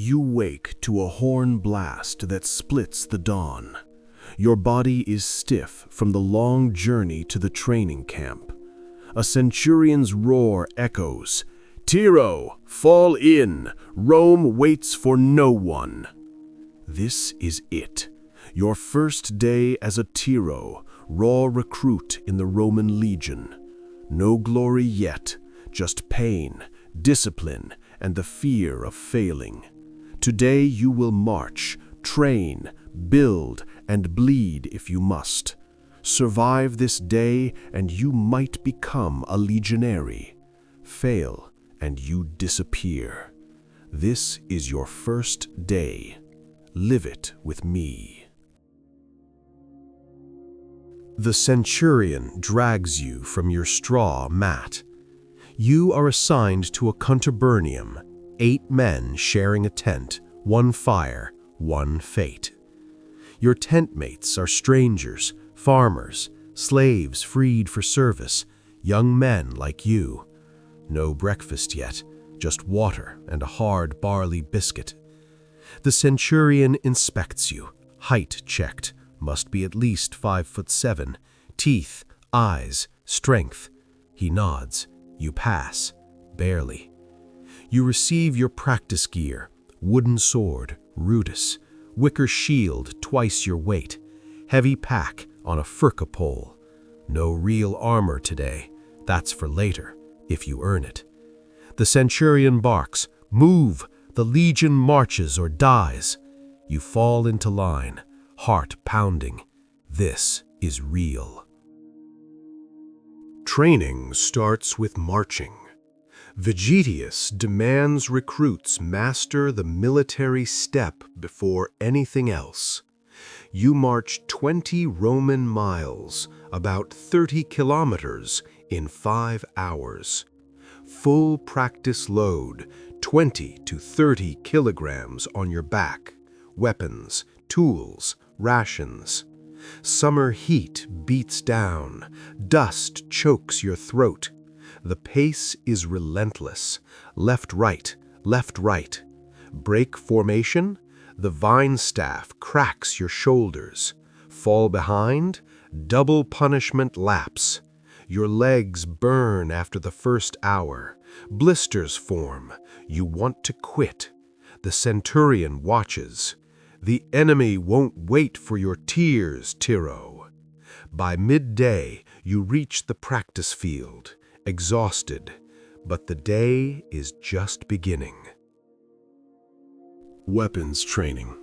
You wake to a horn blast that splits the dawn. Your body is stiff from the long journey to the training camp. A centurion's roar echoes. "Tiro, fall in! Rome waits for no one!" This is it. Your first day as a tiro, raw recruit in the Roman legion. No glory yet, just pain, discipline, and the fear of failing. Today you will march, train, build, and bleed if you must. Survive this day and you might become a legionary. Fail and you disappear. This is your first day. Live it with me. The centurion drags you from your straw mat. You are assigned to a contubernium, 8 men sharing a tent, 1 fire, 1 fate. Your tent mates are strangers, farmers, slaves freed for service, young men like you. No breakfast yet, just water and a hard barley biscuit. The centurion inspects you, height checked, must be at least 5'7", teeth, eyes, strength. He nods. You pass, barely. You receive your practice gear, wooden sword, rudis, wicker shield twice your weight, heavy pack on a furca pole. No real armor today, that's for later, if you earn it. The centurion barks, "Move! The legion marches or dies." You fall into line, heart pounding. This is real. Training starts with marching. Vegetius demands recruits master the military step before anything else. You march 20 Roman miles, about 30 kilometers, in 5 hours. Full practice load, 20 to 30 kilograms on your back, weapons, tools, rations. Summer heat beats down, dust chokes your throat. The pace is relentless, left, right, left, right. Break formation, the vine staff cracks your shoulders. Fall behind, double punishment laps. Your legs burn after the first hour. Blisters form. You want to quit. The centurion watches. The enemy won't wait for your tears, Tiro. By midday, you reach the practice field, exhausted, but the day is just beginning. Weapons training.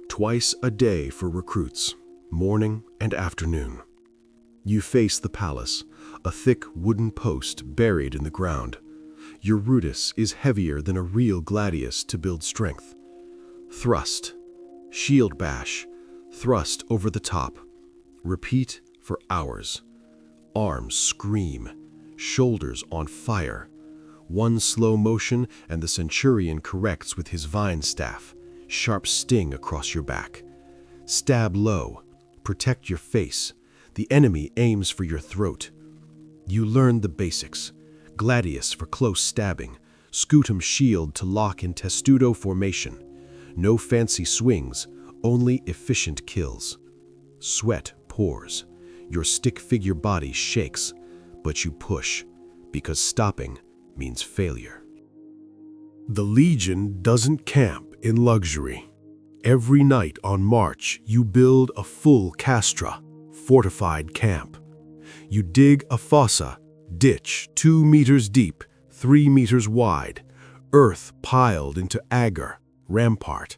Twice a day for recruits, morning and afternoon. You face the palace, a thick wooden post buried in the ground. Your rudis is heavier than a real gladius to build strength. Thrust. Shield bash, thrust over the top. Repeat for hours. Arms scream, shoulders on fire. One slow motion and the centurion corrects with his vine staff, sharp sting across your back. Stab low, protect your face. The enemy aims for your throat. You learn the basics. Gladius for close stabbing, scutum shield to lock in testudo formation. No fancy swings, only efficient kills. Sweat pours. Your stick figure body shakes, but you push, because stopping means failure. The Legion doesn't camp in luxury. Every night on march, you build a full castra, fortified camp. You dig a fossa, ditch 2 meters deep, 3 meters wide, earth piled into agar, rampart,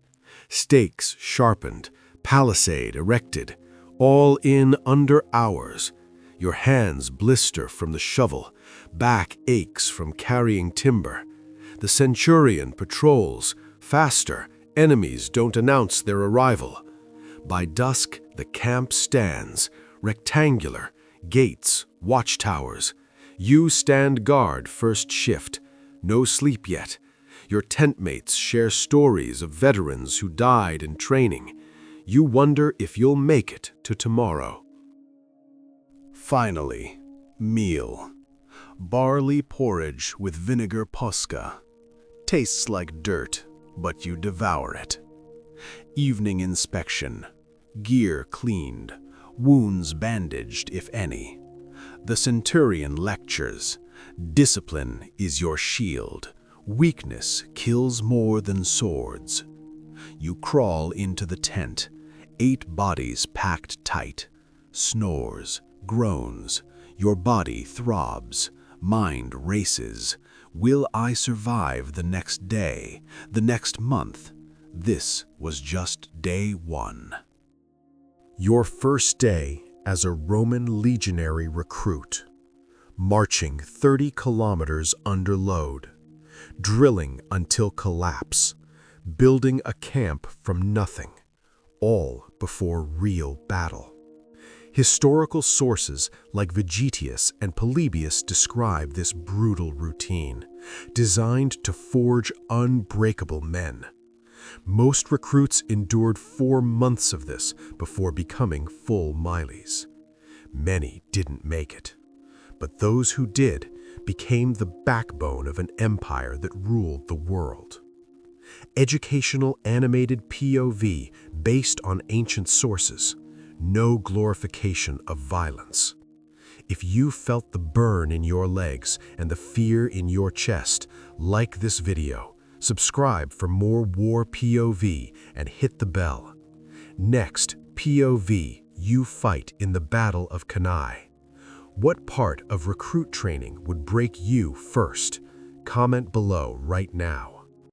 stakes sharpened, palisade erected, all in under hours. Your hands blister from the shovel, back aches from carrying timber. The centurion patrols, faster, enemies don't announce their arrival. By dusk, the camp stands, rectangular, gates, watchtowers. You stand guard first shift, no sleep yet. Your tent mates share stories of veterans who died in training. You wonder if you'll make it to tomorrow. Finally, meal. Barley porridge with vinegar posca. Tastes like dirt, but you devour it. Evening inspection. Gear cleaned. Wounds bandaged, if any. The centurion lectures. Discipline is your shield. Weakness kills more than swords. You crawl into the tent. 8 bodies packed tight. Snores, groans. Your body throbs. Mind races. Will I survive the next day, the next month? This was just day 1. Your first day as a Roman legionary recruit, marching 30 kilometers under load, drilling until collapse, building a camp from nothing, all before real battle. Historical sources like Vegetius and Polybius describe this brutal routine, designed to forge unbreakable men. Most recruits endured 4 months of this before becoming full miles. Many didn't make it, but those who did became the backbone of an empire that ruled the world. Educational animated POV based on ancient sources. No glorification of violence. If you felt the burn in your legs and the fear in your chest, like this video, subscribe for more war POV and hit the bell. Next, POV, you fight in the Battle of Cannae. What part of recruit training would break you first? Comment below right now.